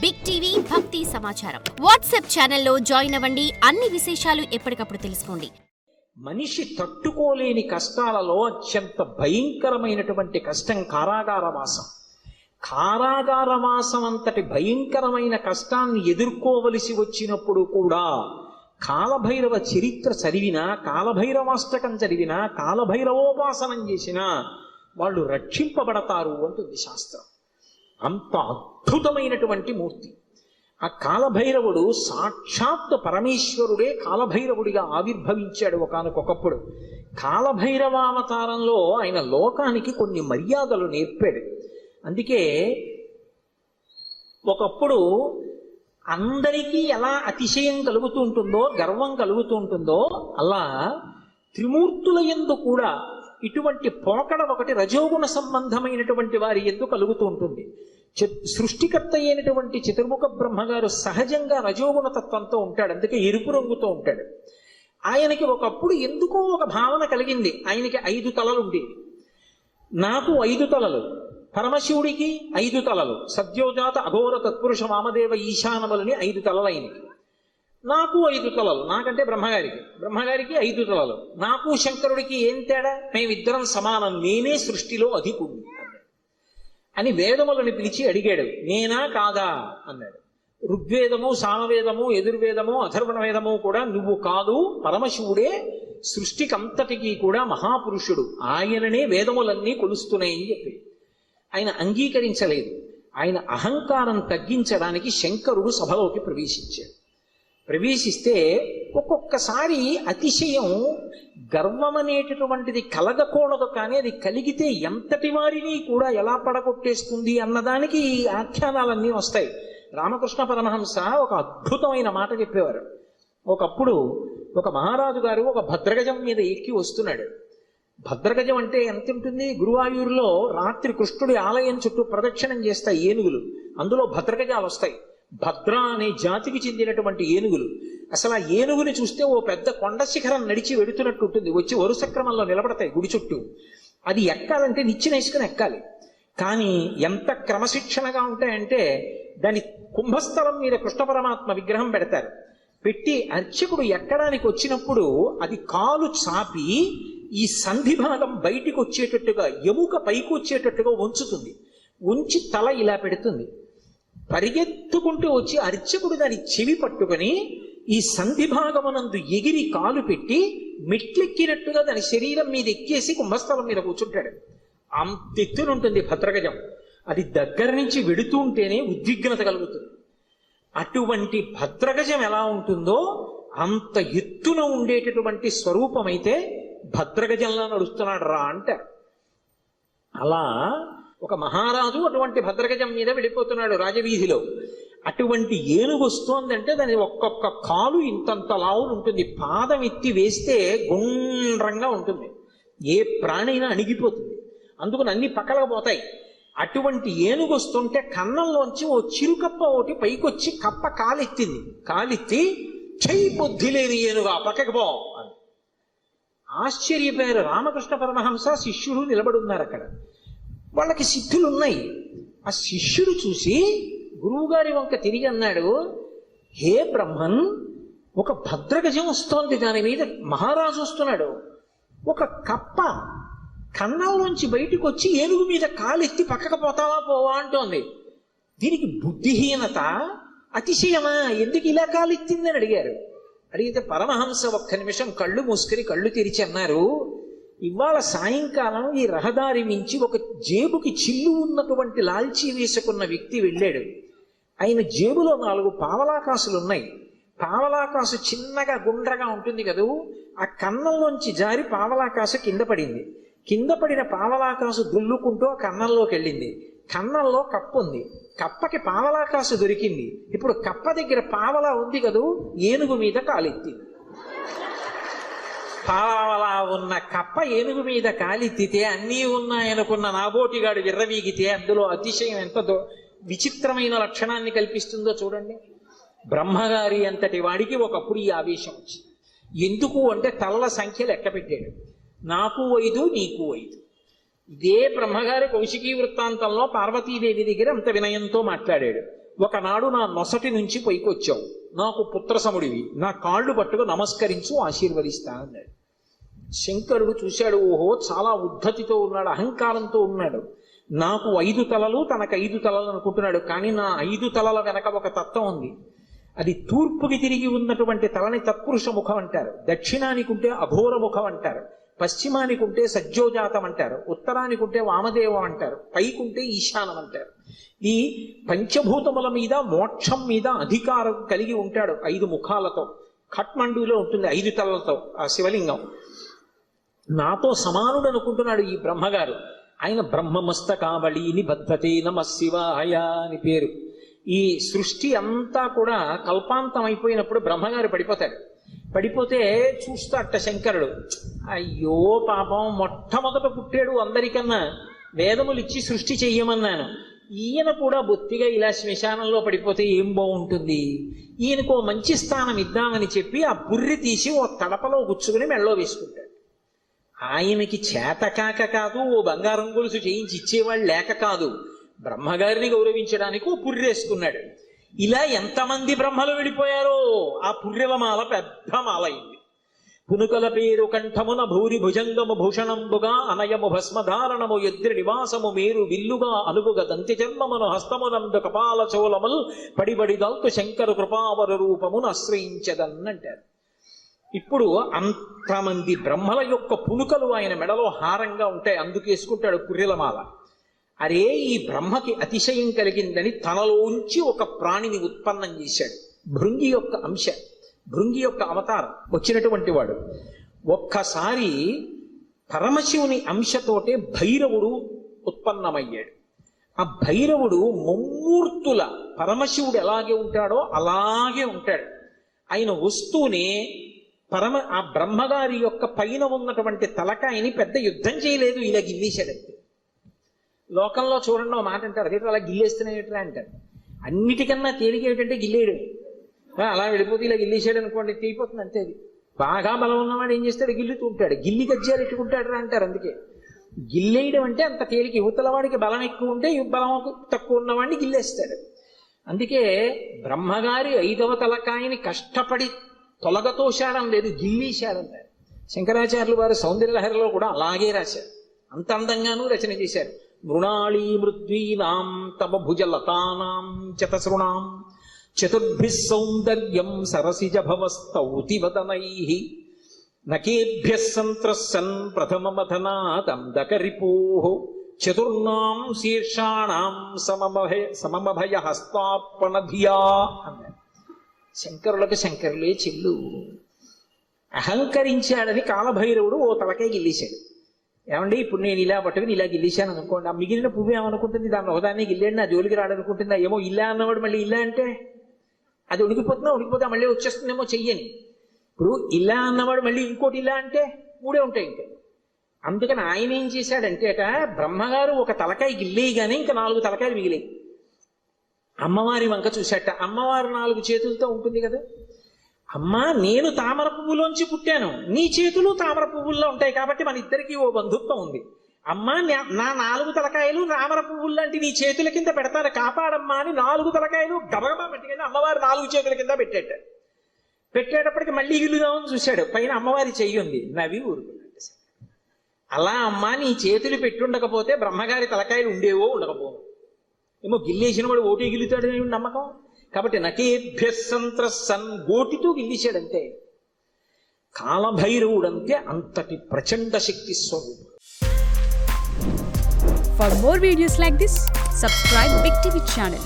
Big TV భక్తి సమాచారం WhatsApp ఛానల్లో జాయిన్ అవ్వండి. అన్ని విశేషాలు ఎప్పటికప్పుడు తెలుసుకోండి. మనిషి తట్టుకోలేని కష్టాలలో అత్యంత భయంకరమైనటువంటి కష్టం కారాగారవాసం. కారాగారవాసం అంతటి భయంకరమైన కష్టాన్ని ఎదుర్కోవలసి వచ్చినప్పుడు కూడా కాలభైరవ చరిత్ర చదివినా, కాలభైరవాష్టకం చదివినా, కాలభైరవోపాసనం చేసినా వాళ్ళు రక్షింపబడతారు అంటుంది శాస్త్రం. అంత అద్భుతమైనటువంటి మూర్తి ఆ కాలభైరవుడు. సాక్షాత్ పరమేశ్వరుడే కాలభైరవుడిగా ఆవిర్భవించాడు ఒకానొకప్పుడు. కాలభైరవావతారంలో ఆయన లోకానికి కొన్ని మర్యాదలు నేర్పాడు. అందుకే ఒకప్పుడు అందరికీ ఎలా అతిశయం కలుగుతూ ఉంటుందో, గర్వం కలుగుతూ ఉంటుందో, అలా త్రిమూర్తుల యందు కూడా ఇటువంటి పోకడ ఒకటి రజోగుణ సంబంధమైనటువంటి వారి యందు కలుగుతూ ఉంటుంది. సృష్టికర్త అయినటువంటి చతుర్ముఖ బ్రహ్మగారు సహజంగా రజోగుణ తత్వంతో ఉంటాడు. అందుకే ఎరుపు రంగుతో ఉంటాడు. ఆయనకి ఒకప్పుడు ఎందుకో ఒక భావన కలిగింది. ఆయనకి 5 తలలు ఉండేవి. నాకు 5 తలలు, పరమశివుడికి 5 తలలు, సద్యోజాత అఘోర తత్పురుష వామదేవ ఈశానములని 5 తలలు ఆయనకి. నాకు 5 తలలు, నాకంటే బ్రహ్మగారికి 5 తలలు. నాకు శంకరుడికి ఏం తేడా? మేమిద్దరం సమానం, నేనే సృష్టిలో అధికుణ్ణి అని వేదములను పిలిచి అడిగాడు. నేనా కాదా అన్నాడు. ఋగ్వేదము, సామవేదము, యజుర్వేదము, అథర్వణ వేదము కూడా నువ్వు కాదు, పరమశివుడే సృష్టికంతటికి కూడా మహాపురుషుడు, ఆయననే వేదములన్నీ కొలుస్తున్నాయని చెప్పి ఆయన అంగీకరించలేదు. ఆయన అహంకారం తగ్గించడానికి శంకరుడు సభలోకి ప్రవేశించాడు. ప్రవేశిస్తే ఒక్కొక్కసారి అతిశయం, గర్వం అనేటటువంటిది కలగకూడదు, కానీ అది కలిగితే ఎంతటి వారిని కూడా ఎలా పడగొట్టేస్తుంది అన్నదానికి ఈ ఆఖ్యానాలన్నీ వస్తాయి. రామకృష్ణ పరమహంస ఒక అద్భుతమైన మాట చెప్పేవారు. ఒకప్పుడు ఒక మహారాజు గారు ఒక భద్రగజం మీద ఎక్కి వస్తున్నాడు. భద్రగజం అంటే ఎంత ఉంటుంది? గురువాయూరులో రాత్రి కృష్ణుడి ఆలయం చుట్టూ ప్రదక్షిణం చేస్తాయి ఏనుగులు, అందులో భద్రగజాలు వస్తాయి. భద్ర అనే జాతికి చెందినటువంటి ఏనుగులు. అసలు ఆ ఏనుగుని చూస్తే ఓ పెద్ద కొండ శిఖరం నడిచి వెడుతున్నట్టు ఉంటుంది. వచ్చి వరుస క్రమంలో నిలబడతాయి గుడి చుట్టూ. అది ఎక్కాలంటే నిచ్చెనేసుకుని ఎక్కాలి. కానీ ఎంత క్రమశిక్షణగా ఉంటాయంటే దాని కుంభస్థలం మీద కృష్ణ పరమాత్మ విగ్రహం పెడతారు. పెట్టి అర్చకుడు ఎక్కడానికి వచ్చినప్పుడు అది కాలు చాపి ఈ సంధి భాగం బయటికి వచ్చేటట్టుగా, ఎముక పైకి వచ్చేటట్టుగా ఉంచుతుంది. ఉంచి తల ఇలా పెడుతుంది. పరిగెత్తుకుంటూ వచ్చి అర్చకుడు దాని చెవి పట్టుకొని ఈ సంధి భాగమునందు ఎగిరి కాలు పెట్టి మెట్లెక్కినట్టుగా దాని శరీరం మీద ఎక్కేసి కుంభస్థలం మీద కూర్చుంటాడు. అంతెత్తునుంటుంది భద్రగజం. అది దగ్గర నుంచి వెడుతూ ఉంటేనే ఉద్విగ్నత కలుగుతుంది. అటువంటి భద్రగజం ఎలా ఉంటుందో అంత ఎత్తున ఉండేటటువంటి స్వరూపమైతే భద్రగజంలో నడుస్తున్నాడు రా అంటారు. అలా ఒక మహారాజు అటువంటి భద్రగజం మీద వెళ్ళిపోతున్నాడు రాజవీధిలో. అటువంటి ఏనుగు వస్తోందంటే దాని ఒక్కొక్క కాలు ఇంతంత లావులు ఉంటుంది. పాదం ఎత్తి వేస్తే గుండ్రంగా ఉంటుంది. ఏ ప్రాణైనా అణిగిపోతుంది. అందుకని అన్ని పక్కలకపోతాయి. అటువంటి ఏనుగు వస్తుంటే కన్నంలోంచి ఓ చిరుకప్ప ఒకటి పైకొచ్చి కప్ప కాలెత్తింది. కాలెత్తి చెయ్యి బుద్ధి లేని ఏనుగా పక్కకి పో అని ఆశ్చర్యపోయారు. రామకృష్ణ పరమహంస శిష్యుడు నిలబడున్నారు అక్కడ. వాళ్ళకి సిద్ధులున్నాయి. ఆ శిష్యుడు చూసి గురువుగారి వంక తిరిగి అన్నాడు, హే బ్రహ్మన్, ఒక భద్రగజం వస్తోంది, దాని మీద మహారాజు వస్తున్నాడు. ఒక కప్ప కన్నంలోంచి బయటకు వచ్చి ఏనుగు మీద కాలెత్తి పక్కకు పోతావా పోవా అంటోంది. దీనికి బుద్ధిహీనత, అతిశయమా? ఎందుకు ఇలా కాలెత్తిందని అడిగారు. అడిగితే పరమహంస ఒక్క నిమిషం కళ్ళు మూసుకుని కళ్ళు తెరిచి అన్నారు, ఇవాళ సాయంకాలం ఈ రహదారి మించి ఒక జేబుకి చిల్లు ఉన్నటువంటి లాల్చీ వేసుకున్న వ్యక్తి వెళ్ళాడు. ఆయన జేబులో 4 పావలాకాసులున్నాయి. పావలాకాసు చిన్నగా గుండ్రగా ఉంటుంది కదూ, ఆ కన్నంలోంచి జారి పావలాకాసు కింద పడింది. కింద పడిన పావలాకాసు దుల్లుకుంటూ ఆ కన్నంలోకి వెళ్ళింది. కన్నంలో కప్ప ఉంది. కప్పకి పావలాకాసు దొరికింది. ఇప్పుడు కప్ప దగ్గర పావలా ఉంది కదూ, ఏనుగు మీద కాలెత్తింది. పావలా ఉన్న కప్ప ఏనుగు మీద కాలెత్తితే అన్నీ ఉన్నాయనుకున్న నాబోటిగాడు విర్రవీగితే అందులో అతిశయం ఎంత విచిత్రమైన లక్షణాన్ని కల్పిస్తుందో చూడండి. బ్రహ్మగారి అంతటి వాడికి ఒకప్పుడు ఈ ఆవేశం వచ్చింది. ఎందుకు అంటే తలల సంఖ్య లెక్క పెట్టాడు. నాకు 5, నీకు 5. ఇదే బ్రహ్మగారి కౌశికీ వృత్తాంతంలో పార్వతీదేవి దగ్గర అంత వినయంతో మాట్లాడాడు. ఒకనాడు నా నొసటి నుంచి పైకొచ్చావు, నాకు పుత్రసముడివి, నా కాళ్ళు పట్టుకు నమస్కరించు, ఆశీర్వదిస్తా అన్నాడు. శంకరుడు చూశాడు, ఓహో చాలా ఉద్ధతితో ఉన్నాడు, అహంకారంతో ఉన్నాడు. నాకు 5 తలలు, తనకు 5 తలలు అనుకుంటున్నాడు. కానీ నా 5 తలల వెనక ఒక తత్వం ఉంది. అది తూర్పుకి తిరిగి ఉన్నటువంటి తలని తత్పురుష ముఖం అంటారు, దక్షిణానికి ఉంటే అఘోర ముఖం అంటారు, పశ్చిమానికి ఉంటే సజ్జోజాతం అంటారు, ఉత్తరానికి ఉంటే వామదేవం అంటారు, పైకుంటే ఈశానం అంటారు. ఈ పంచభూతముల మీద మోక్షం మీద అధికారం కలిగి ఉంటాడు 5 ముఖాలతో. ఖట్మండులో ఉంటుంది 5 తలలతో ఆ శివలింగం. నాతో సమానుడు అనుకుంటున్నాడు ఈ బ్రహ్మగారు. ఆయన బ్రహ్మమస్తకావళి నిబద్ధతే నమ శివాయ అని పేరు. ఈ సృష్టి అంతా కూడా కల్పాంతం అయిపోయినప్పుడు బ్రహ్మగారు పడిపోతాడు. పడిపోతే చూస్తాట శంకరుడు, అయ్యో పాపం, మొట్టమొదట పుట్టాడు అందరికన్నా, వేదములు ఇచ్చి సృష్టి చెయ్యమన్నాను, ఈయన కూడా బొత్తిగా ఇలా శ్మశానంలో పడిపోతే ఏం బాగుంటుంది, ఈయనకు మంచి స్థానం ఇద్దామని చెప్పి ఆ పుర్రి తీసి ఓ తడపలో గుచ్చుకుని మెళ్ళో వేసుకుంటాడు. ఆయనకి చేతకాక కాదు, ఓ బంగారం గొలుసు చేయించి ఇచ్చేవాళ్ళు లేక కాదు, బ్రహ్మగారిని గౌరవించడానికి ఓ పుర్రేసుకున్నాడు. ఇలా ఎంతమంది బ్రహ్మలు వెళ్ళిపోయారో ఆ పుర్రెలమాల పెద్ద మాల అయింది. పునుకల పేరు కంఠమున భూరి భుజంగము భూషణంబుగా అనయము భస్మధారణము ఎద్రి నివాసము మేరు విల్లుగా అనుగుగ దంతి జన్మమును హస్తమునందు కపాల చోళముల్ పడిబడిదల్తు శంకరు కృపావర రూపమును ఆశ్రయించదన్నంటారు. ఇప్పుడు అంతమంది బ్రహ్మల యొక్క పునుకలు ఆయన మెడలో హారంగా ఉంటాయి, అందుకేసుకుంటాడు పుర్రెలమాల. అరే, ఈ బ్రహ్మకి అతిశయం కలిగిందని తనలోంచి ఒక ప్రాణిని ఉత్పన్నం చేశాడు. భృంగి యొక్క అంశ, భృంగి యొక్క అవతారం వచ్చినటువంటి వాడు. ఒక్కసారి పరమశివుని అంశతోటే భైరవుడు ఉత్పన్నమయ్యాడు. ఆ భైరవుడు ముమ్మూర్తుల పరమశివుడు ఎలాగే ఉంటాడో అలాగే ఉంటాడు. ఆయన వస్తూనే ఆ బ్రహ్మగారి యొక్క పైన ఉన్నటువంటి తలకాయని పెద్ద యుద్ధం చేయలేదు, ఇలా గిల్లేశాడంతే. లోకంలో చూడండి ఓ మాట అంటారు, అదే అలా గిల్లేస్తున్నాయిట్లా అంటారు. అన్నిటికన్నా తేలిక ఏమిటంటే గిల్లేడు. అలా వెళ్ళిపోతే ఇలా గిల్లేసాడు అనుకోండి, తీయిపోతుంది అంతే. అది బాగా బలం ఉన్నవాడు ఏం చేస్తాడు, గిల్లుతూ ఉంటాడు. గిల్లి గజ్జాలు ఎట్టుకుంటాడు అంటారు. అందుకే గిల్లేయడం అంటే అంత తేలిక. యువతల వాడికి బలం ఎక్కువ ఉంటే బలం తక్కువ ఉన్నవాడిని గిల్లేస్తాడు. అందుకే బ్రహ్మగారి 5వ తలకాయని కష్టపడి తొలగతోశాడం లేదు, గిల్లేశాడంటారు. శంకరాచార్యులు వారు సౌందర్యలహరిలో కూడా అలాగే రాశారు, అంత అందంగానూ రచన చేశారు. మృణాళీ మృద్వీనాం తవ భుజలతానాం చతసృణాం చతుర్భిః సౌందర్యం సరసిజ భవస్తౌతి వదనైః నకేభ్యః సంత్రస్సన్ ప్రథమమథనాదందకరిపోః చతుర్ణాం శీర్షాణాం సమమభయ హస్తార్పణధియా అన్నారు. శంకరులకు శంకరులే చెల్లు. అహంకరించాడని కాలభైరవుడు ఓ తలకాయ గిల్లేశాడు. ఏమండి, ఇప్పుడు నేను ఇలా పట్టుకుని ఇలా గిల్లేశాను అనుకోండి, ఆ మిగిలిన పువ్వు ఏమనుకుంటుంది, దాన్ని ఒకదాన్ని గిల్లేండి నా జోలికి రాడనుకుంటుందా? ఏమో ఇలా అన్నవాడు మళ్ళీ ఇలా అంటే అది ఉడికిపోతే మళ్ళీ వచ్చేస్తుందేమో చెయ్యని. ఇప్పుడు ఇలా అన్నవాడు మళ్ళీ ఇంకోటి ఇలా అంటే 3 ఉంటాయి ఇంకా. అందుకని ఆయన ఏం చేశాడంటేట, బ్రహ్మగారు ఒక తలకాయ గిల్లేయగానే ఇంకా 4 తలకాయలు మిగిలాయి. అమ్మవారి వంక చూశాట. అమ్మవారు 4 చేతులతో ఉంటుంది కదా. అమ్మా, నేను తామర పువ్వులోంచి పుట్టాను, నీ చేతులు తామర పువ్వుల్లో ఉంటాయి, కాబట్టి మన ఇద్దరికీ ఓ బంధుత్వం ఉంది. అమ్మా, నా 4 తలకాయలు తామర పువ్వుల్లాంటి నీ చేతుల కింద పెడతాను, కాపాడమ్మా అని 4 తలకాయలు గబగబా పట్టుకెళ్ళి అమ్మవారు 4 చేతుల కింద పెట్టేటప్పటికి మళ్ళీ గిల్లుదామని చూశాడు. పైన అమ్మవారి చెయ్యి ఉంది, నవ్వి ఊరుకున్నాడు. అలా అమ్మా, నీ చేతులు పెట్టుండకపోతే బ్రహ్మగారి తలకాయలు ఉండేవో ఉండకపోవు, ఏమో గిల్లేసిన వాడు ఓటే గిల్లుతాడని నమ్మకం. కాబట్టి నకేభ్యః సంత్రస్సన్ గోటితో గిల్లేశాడంతే. కాలభైరవుడంతే అంతటి ప్రచండ శక్తి స్వరూపుడు. For more videos like this, subscribe Big TV channel.